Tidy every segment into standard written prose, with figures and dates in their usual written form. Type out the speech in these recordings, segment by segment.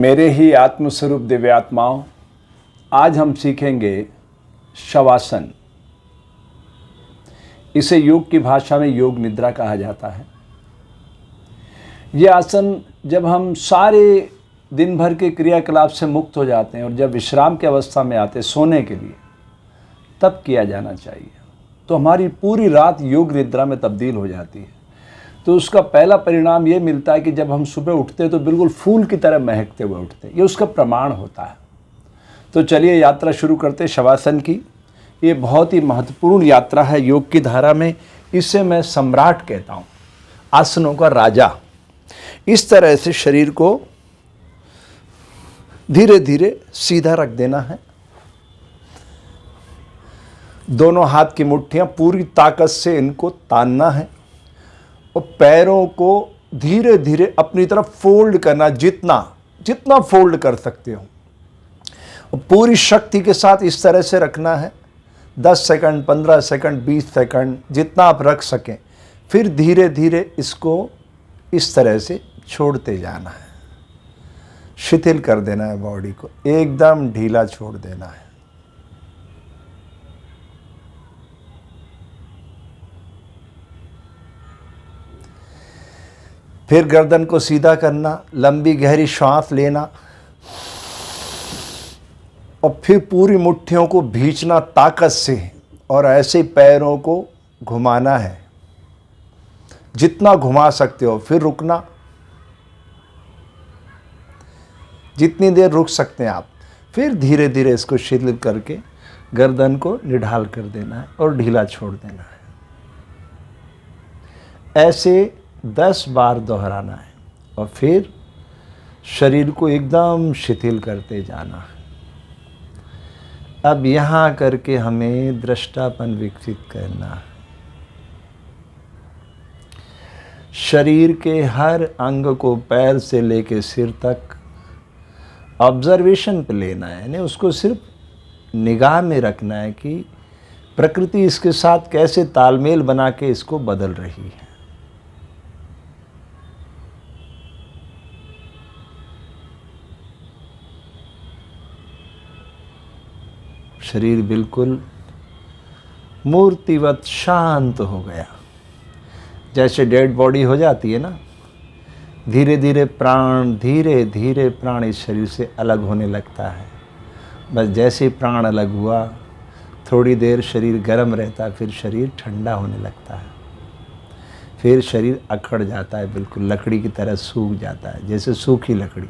मेरे ही आत्मस्वरूप दिव्यात्माओं, आज हम सीखेंगे शवासन। इसे योग की भाषा में योग निद्रा कहा जाता है। यह आसन जब हम सारे दिन भर के क्रियाकलाप से मुक्त हो जाते हैं और जब विश्राम की अवस्था में आते हैं सोने के लिए, तब किया जाना चाहिए। तो हमारी पूरी रात योग निद्रा में तब्दील हो जाती है। तो उसका पहला परिणाम ये मिलता है कि जब हम सुबह उठते हैं तो बिल्कुल फूल की तरह महकते हुए उठते हैं। ये उसका प्रमाण होता है। तो चलिए यात्रा शुरू करते हैं शवासन की। ये बहुत ही महत्वपूर्ण यात्रा है योग की धारा में। इसे मैं सम्राट कहता हूँ, आसनों का राजा। इस तरह से शरीर को धीरे धीरे सीधा रख देना है। दोनों हाथ की मुट्ठियां पूरी ताकत से इनको तानना है और पैरों को धीरे धीरे अपनी तरफ फोल्ड करना, जितना फोल्ड कर सकते हो और पूरी शक्ति के साथ इस तरह से रखना है। 10 सेकंड, 15 सेकंड, 20 सेकंड, जितना आप रख सकें। फिर धीरे धीरे इसको इस तरह से छोड़ते जाना है। शिथिल कर देना है बॉडी को, एकदम ढीला छोड़ देना है। फिर गर्दन को सीधा करना, लंबी गहरी श्वास लेना और फिर पूरी मुट्ठियों को भींचना ताकत से और ऐसे पैरों को घुमाना है, जितना घुमा सकते हो। फिर रुकना, जितनी देर रुक सकते हैं आप। फिर धीरे धीरे इसको शिथिल करके गर्दन को निढाल कर देना है और ढीला छोड़ देना है। ऐसे 10 बार दोहराना है और फिर शरीर को एकदम शिथिल करते जाना है। अब यहाँ करके हमें दृष्टापन विकसित करना है। शरीर के हर अंग को पैर से लेकर सिर तक ऑब्जर्वेशन पे लेना है, यानी उसको सिर्फ निगाह में रखना है कि प्रकृति इसके साथ कैसे तालमेल बना के इसको बदल रही है। शरीर बिल्कुल मूर्तिवत शांत हो गया। जैसे डेड बॉडी हो जाती है ना, धीरे धीरे प्राण इस शरीर से अलग होने लगता है। बस जैसे प्राण अलग हुआ, थोड़ी देर शरीर गर्म रहता है, फिर शरीर ठंडा होने लगता है। फिर शरीर अकड़ जाता है, बिल्कुल लकड़ी की तरह सूख जाता है, जैसे सूखी लकड़ी।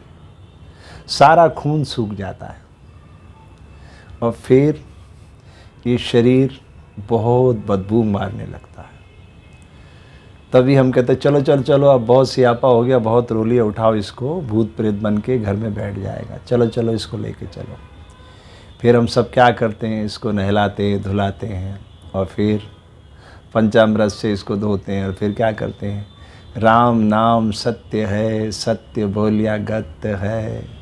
सारा खून सूख जाता है और फिर ये शरीर बहुत बदबू मारने लगता है। तभी हम कहते हैं चलो चलो चलो, अब बहुत सियापा हो गया, बहुत रो लिया, उठाओ इसको, भूत प्रेत बन के घर में बैठ जाएगा, चलो चलो इसको लेके चलो। फिर हम सब क्या करते हैं, इसको नहलाते धुलाते हैं और फिर पंचामृत से इसको धोते हैं और फिर क्या करते हैं, राम नाम सत्य है, सत्य बोलिया गत है।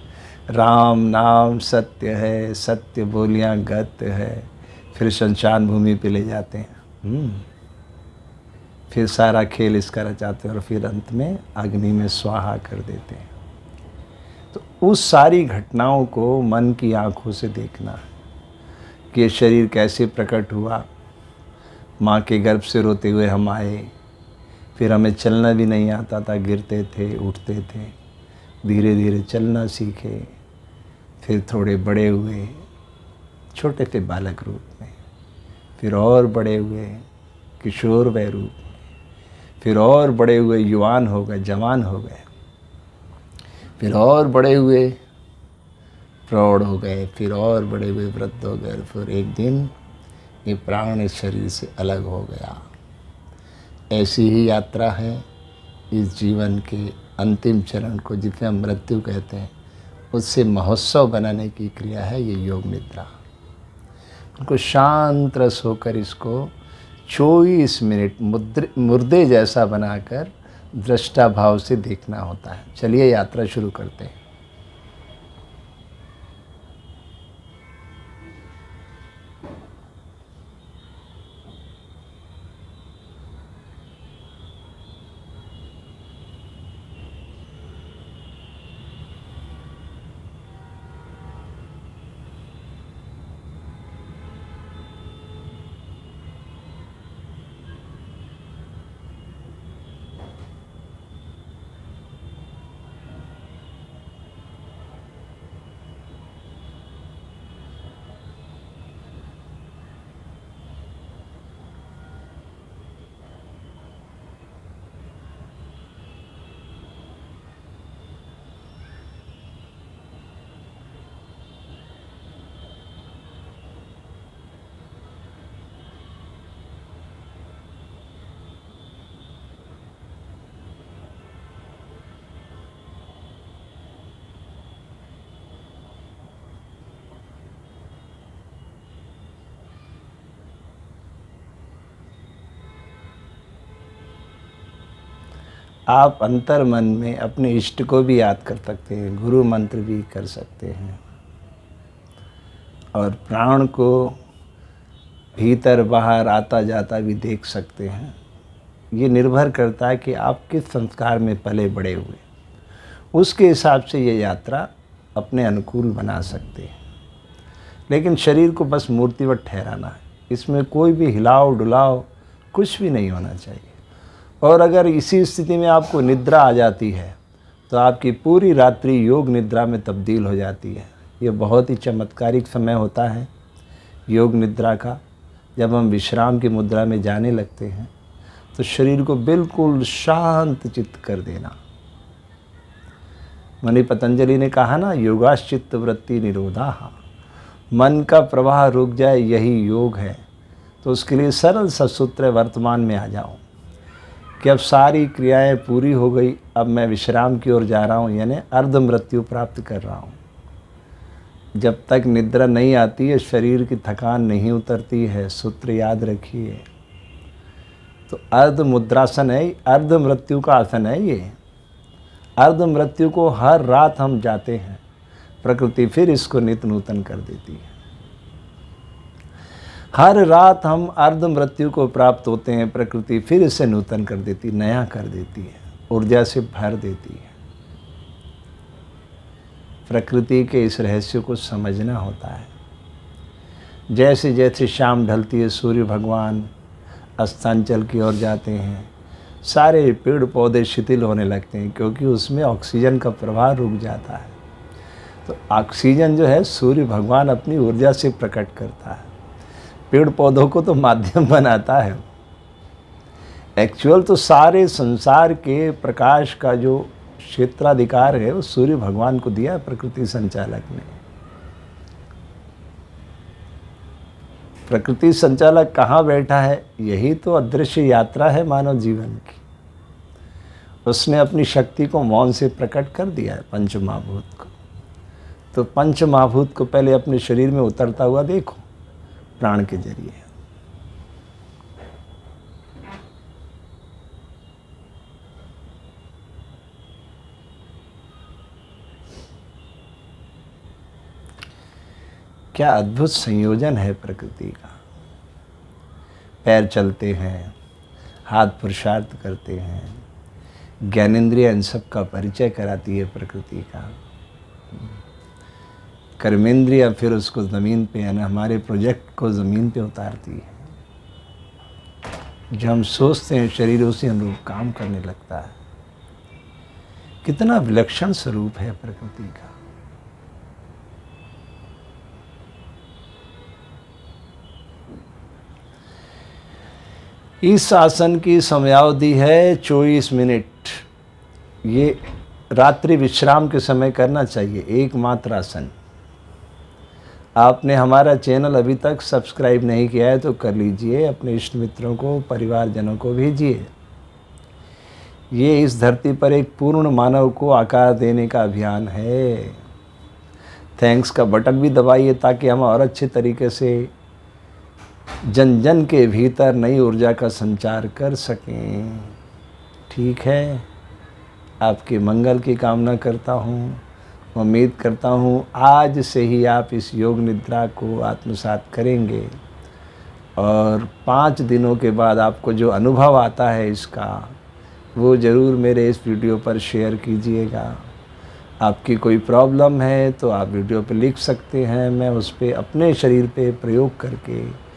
राम नाम सत्य है, सत्य बोलिया गत है। फिर शमशान भूमि पे ले जाते हैं। फिर सारा खेल इसका रचाते हैं और फिर अंत में अग्नि में स्वाहा कर देते हैं। तो उस सारी घटनाओं को मन की आंखों से देखना है कि ये शरीर कैसे प्रकट हुआ। माँ के गर्भ से रोते हुए हम आए, फिर हमें चलना भी नहीं आता था, गिरते थे, उठते थे, धीरे धीरे चलना सीखे। फिर थोड़े बड़े हुए, छोटे थे बालक रूप में, फिर और बड़े हुए किशोर वय रूप में, फिर और बड़े हुए युवान हो गए, जवान हो गए, फिर और बड़े हुए प्रौढ़ हो गए, फिर और बड़े हुए वृद्ध हो गए। फिर एक दिन ये प्राण इस शरीर से अलग हो गया। ऐसी ही यात्रा है इस जीवन के अंतिम चरण को, जिसे हम मृत्यु कहते हैं, उससे महोत्सव बनाने की क्रिया है ये योग निद्रा। उनको शांत रस होकर इसको 24 मिनट मुर्दे जैसा बनाकर दृष्टा भाव से देखना होता है। चलिए यात्रा शुरू करते हैं। आप अंतर मन में अपने इष्ट को भी याद कर सकते हैं, गुरु मंत्र भी कर सकते हैं, और प्राण को भीतर बाहर आता जाता भी देख सकते हैं। ये निर्भर करता है कि आप किस संस्कार में पले बड़े हुए, उसके हिसाब से ये यात्रा अपने अनुकूल बना सकते हैं। लेकिन शरीर को बस मूर्तिवत ठहराना है, इसमें कोई भी हिलाव डुलाव कुछ भी नहीं होना चाहिए। और अगर इसी स्थिति में आपको निद्रा आ जाती है तो आपकी पूरी रात्रि योग निद्रा में तब्दील हो जाती है। ये बहुत ही चमत्कारिक समय होता है योग निद्रा का। जब हम विश्राम की मुद्रा में जाने लगते हैं तो शरीर को बिल्कुल शांत चित्त कर देना। मुनि पतंजलि ने कहा ना, योगाश्चित्त वृत्ति निरोधा, मन का प्रवाह रुक जाए यही योग है। तो उसके लिए सरल सा सूत्र है, वर्तमान में आ जाओ कि अब सारी क्रियाएं पूरी हो गई, अब मैं विश्राम की ओर जा रहा हूँ, यानी अर्ध मृत्यु प्राप्त कर रहा हूँ। जब तक निद्रा नहीं आती है, शरीर की थकान नहीं उतरती है, सूत्र याद रखिए। तो अर्ध मुद्रासन है, अर्ध मृत्यु का आसन है ये। अर्ध मृत्यु को हर रात हम जाते हैं, प्रकृति फिर इसको नित नूतन कर देती है। हर रात हम अर्ध मृत्यु को प्राप्त होते हैं, प्रकृति फिर इसे नूतन कर देती, नया कर देती है, ऊर्जा से भर देती है। प्रकृति के इस रहस्य को समझना होता है। जैसे जैसे शाम ढलती है, सूर्य भगवान अस्तांचल की ओर जाते हैं, सारे पेड़ पौधे शिथिल होने लगते हैं, क्योंकि उसमें ऑक्सीजन का प्रवाह रुक जाता है। तो ऑक्सीजन जो है सूर्य भगवान अपनी ऊर्जा से प्रकट करता है, पेड़ पौधों को तो माध्यम बनाता है। एक्चुअल तो सारे संसार के प्रकाश का जो क्षेत्राधिकार है वो सूर्य भगवान को दिया है प्रकृति संचालक ने। प्रकृति संचालक कहाँ बैठा है? यही तो अदृश्य यात्रा है मानव जीवन की। उसने अपनी शक्ति को मौन से प्रकट कर दिया है, पंच महाभूत को। तो पंच महाभूत को पहले अपने शरीर में उतरता हुआ देखो, प्राण के जरिए। क्या अद्भुत संयोजन है प्रकृति का। पैर चलते हैं, हाथ पुरुषार्थ करते हैं, ज्ञानेंद्रिय इन सब का परिचय कराती है प्रकृति का। कर्मेंद्रिय फिर उसको ज़मीन पे, यानी हमारे प्रोजेक्ट को ज़मीन पे उतारती है। जो हम सोचते हैं शरीर उसी अनुरूप काम करने लगता है। कितना विलक्षण स्वरूप है प्रकृति का। इस आसन की समयावधि है 24 मिनट। ये रात्रि विश्राम के समय करना चाहिए, एकमात्र आसन। आपने हमारा चैनल अभी तक सब्सक्राइब नहीं किया है तो कर लीजिए, अपने इष्ट मित्रों को, परिवारजनों को भेजिए। ये इस धरती पर एक पूर्ण मानव को आकार देने का अभियान है। थैंक्स का बटन भी दबाइए ताकि हम और अच्छे तरीके से जन जन के भीतर नई ऊर्जा का संचार कर सकें। ठीक है, आपके मंगल की कामना करता हूँ। उम्मीद करता हूँ आज से ही आप इस योग निद्रा को आत्मसात करेंगे और 5 दिनों के बाद आपको जो अनुभव आता है इसका, वो ज़रूर मेरे इस वीडियो पर शेयर कीजिएगा। आपकी कोई प्रॉब्लम है तो आप वीडियो पे लिख सकते हैं, मैं उस पर अपने शरीर पे प्रयोग करके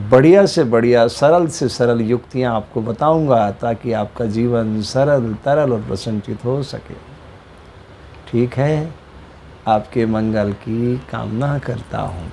बढ़िया से बढ़िया, सरल से सरल युक्तियाँ आपको बताऊंगा ताकि आपका जीवन सरल, तरल और प्रसन्नचित हो सके। ठीक है, आपके मंगल की कामना करता हूँ।